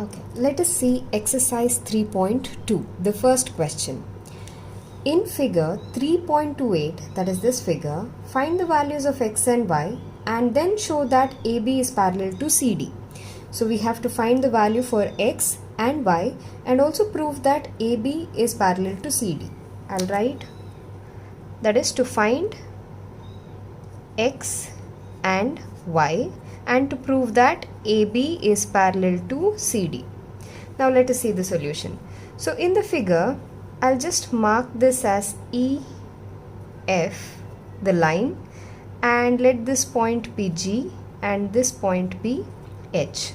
Okay, let us see exercise 3.2, the first question. In figure 3.28, that is this figure, find the values of x and y and then show that AB is parallel to CD. So we have to find the value for x and y and also prove that AB is parallel to CD. I'll write, that is to find x and y and to prove that AB is parallel to CD. Now let us see the solution. So in the figure, I'll just mark this as EF, the line, and let this point be G and this point be H.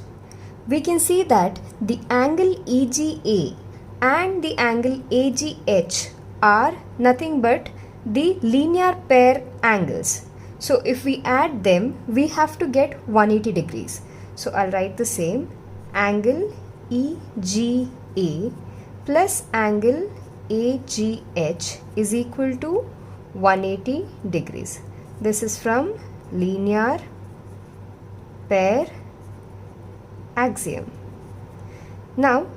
We can see that the angle EGA and the angle AGH are nothing but the linear pair angles. So if we add them, we have to get 180 degrees. So I'll write the same, angle EGA plus angle AGH is equal to 180 degrees. This is from linear pair axiom. Now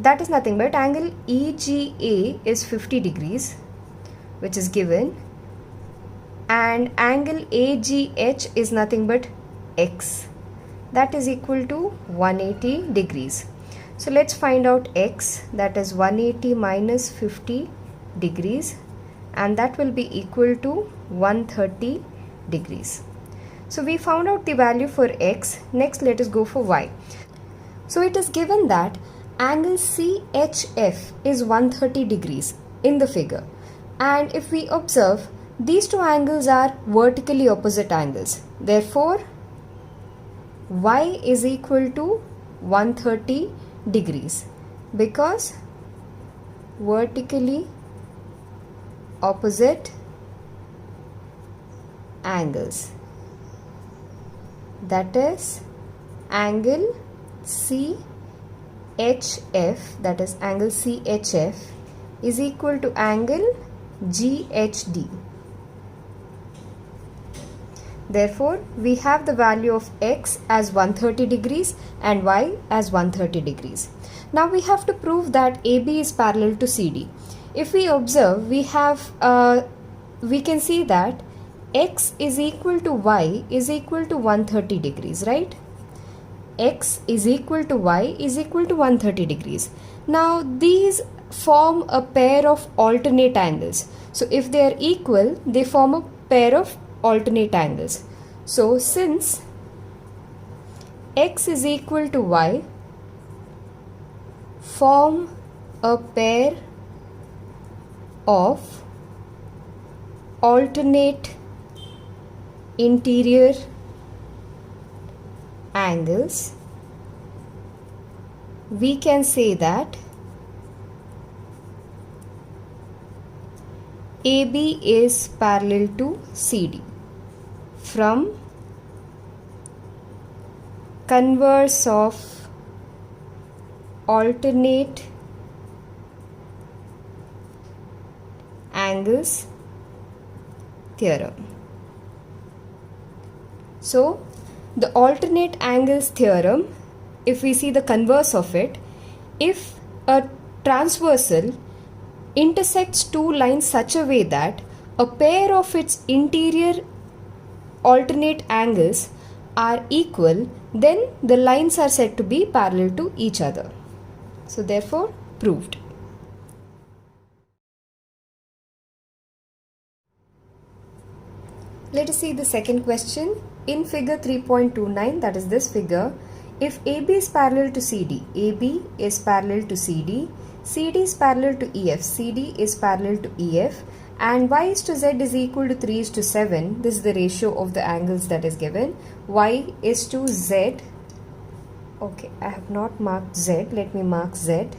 that is nothing but angle EGA is 50 degrees, which is given, and angle AGH is nothing but x, that is equal to 180 degrees. So let's find out x, that is 180 minus 50 degrees, and that will be equal to 130 degrees. So we found out the value for x. Next let us go for y. So it is given that angle CHF is 130 degrees in the figure, and if we observe, these two angles are vertically opposite angles. Therefore, y is equal to 130 degrees because vertically opposite angles, that is angle CHF, that is angle CHF is equal to angle GHD. Therefore, we have the value of x as 130 degrees and y as 130 degrees. Now we have to prove that AB is parallel to CD. If we observe, we can see that x is equal to y is equal to 130 degrees, right? X is equal to y is equal to 130 degrees. Now these form a pair of alternate angles. So if they are equal, they form a pair of alternate angles. So since x is equal to y, form a pair of alternate interior angles, we can say that AB is parallel to CD from converse of alternate angles theorem. So the alternate angles theorem, if we see the converse of it, if a transversal intersects two lines such a way that a pair of its interior alternate angles are equal, then the lines are said to be parallel to each other. So therefore, proved. Let us see the second question. In figure 3.29, that is this figure, if AB is parallel to CD, AB is parallel to CD, CD is parallel to EF, CD is parallel to EF, and y is to z is equal to 3 is to 7, this is the ratio of the angles that is given, y is to z, okay, I have not marked z, let me mark z,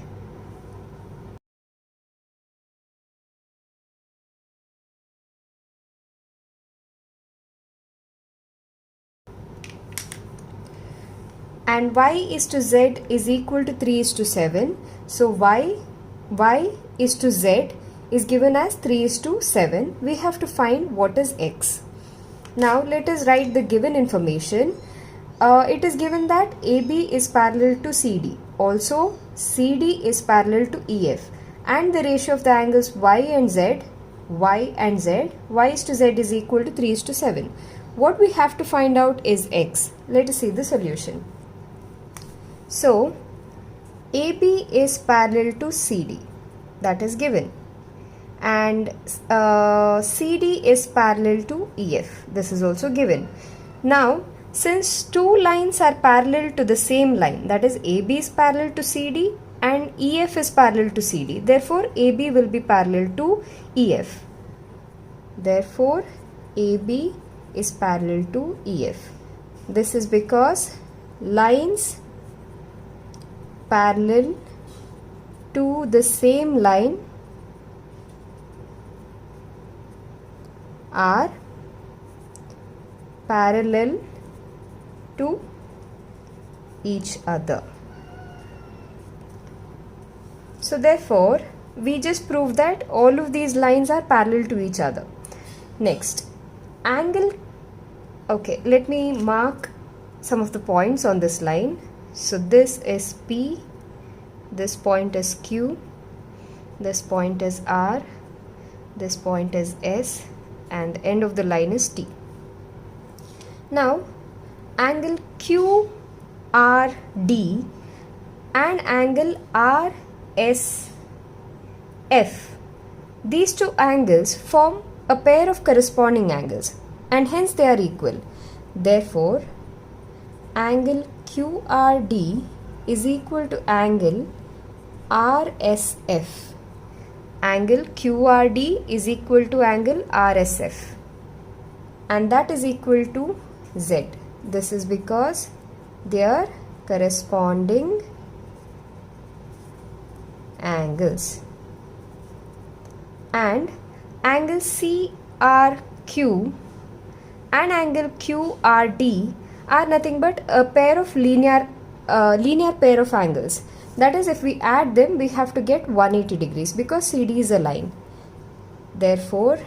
and y is to z is equal to 3 is to 7, so y is to z is given as 3 is to 7. We have to find what is x. Now let us write the given information. It is given that AB is parallel to CD. also CD is parallel to EF, and the ratio of the angles Y and Z, Y is to Z is equal to 3 is to 7. What we have to find out is X. Let us see the solution. So AB is parallel to CD, that is given, and CD is parallel to EF, this is also given. Now since two lines are parallel to the same line, that is AB is parallel to CD and EF is parallel to CD, therefore AB will be parallel to EF. Therefore AB is parallel to EF. This is because lines parallel to the same line are parallel to each other. So therefore we just proved that all of these lines are parallel to each other. Next, angle. Okay, let me mark some of the points on this line. So this is P, this point is Q, this point is R, this point is S, and the end of the line is T. Now angle QRD and angle RSF, these two angles form a pair of corresponding angles and hence they are equal. Therefore angle QRD is equal to angle RSF. Angle QRD is equal to angle RSF, and that is equal to Z. This is because they are corresponding angles. And angle CRQ and angle QRD are nothing but a pair of linear pair of angles. That is, if we add them, we have to get 180 degrees because CD is a line. Therefore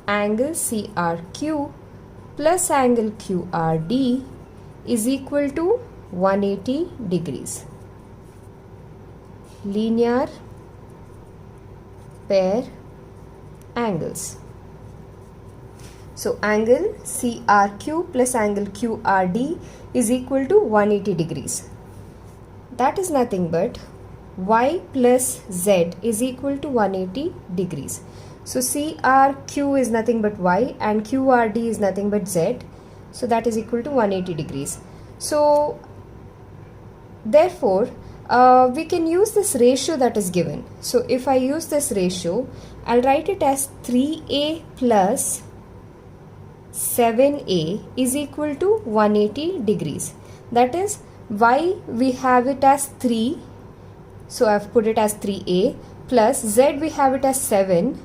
angle CRQ plus angle QRD is equal to 180 degrees. Linear pair angles. So angle CRQ plus angle QRD is equal to 180 degrees. That is nothing but Y plus Z is equal to 180 degrees. So CRQ is nothing but Y and QRD is nothing but Z. So that is equal to 180 degrees. So therefore we can use this ratio that is given. So if I use this ratio, I'll write it as 3A plus 7A is equal to 180 degrees. That is, Y we have it as 3, so I've put it as 3A, plus Z we have it as 7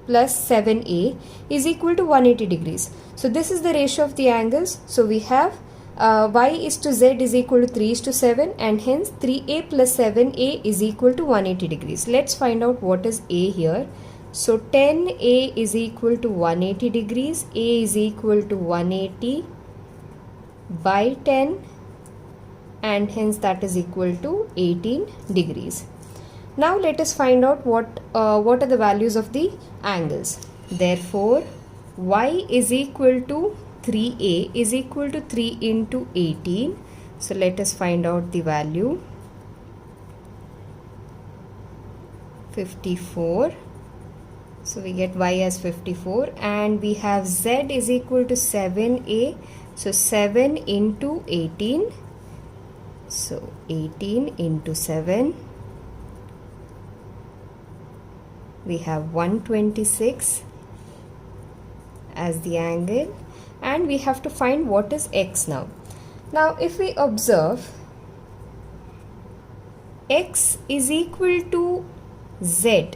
plus 7A is equal to 180 degrees. So this is the ratio of the angles. So we have Y is to Z is equal to 3 is to 7, and hence 3A plus 7A is equal to 180 degrees. Let's find out what is A here. So 10A is equal to 180 degrees. A is equal to 180 by 10, and hence that is equal to 18 degrees. Now let us find out what are the values of the angles. Therefore Y is equal to 3A is equal to 3 into 18. So let us find out the value. 54. So we get Y as 54, and we have Z is equal to 7A. So 7 into 18. So 18 into 7. We have 126 as the angle, and we have to find what is X now. Now if we observe, X is equal to Z.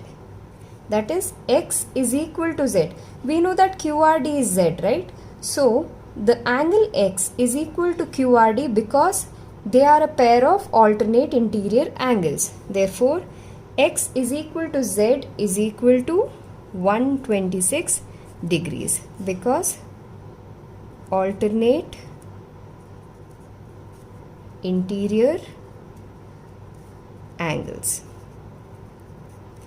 That is, X is equal to Z. We know that QRD is Z, right? So the angle X is equal to QRD because they are a pair of alternate interior angles. Therefore X is equal to Z is equal to 126 degrees because alternate interior angles.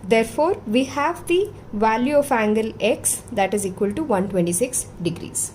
Therefore, we have the value of angle x that is equal to 126 degrees.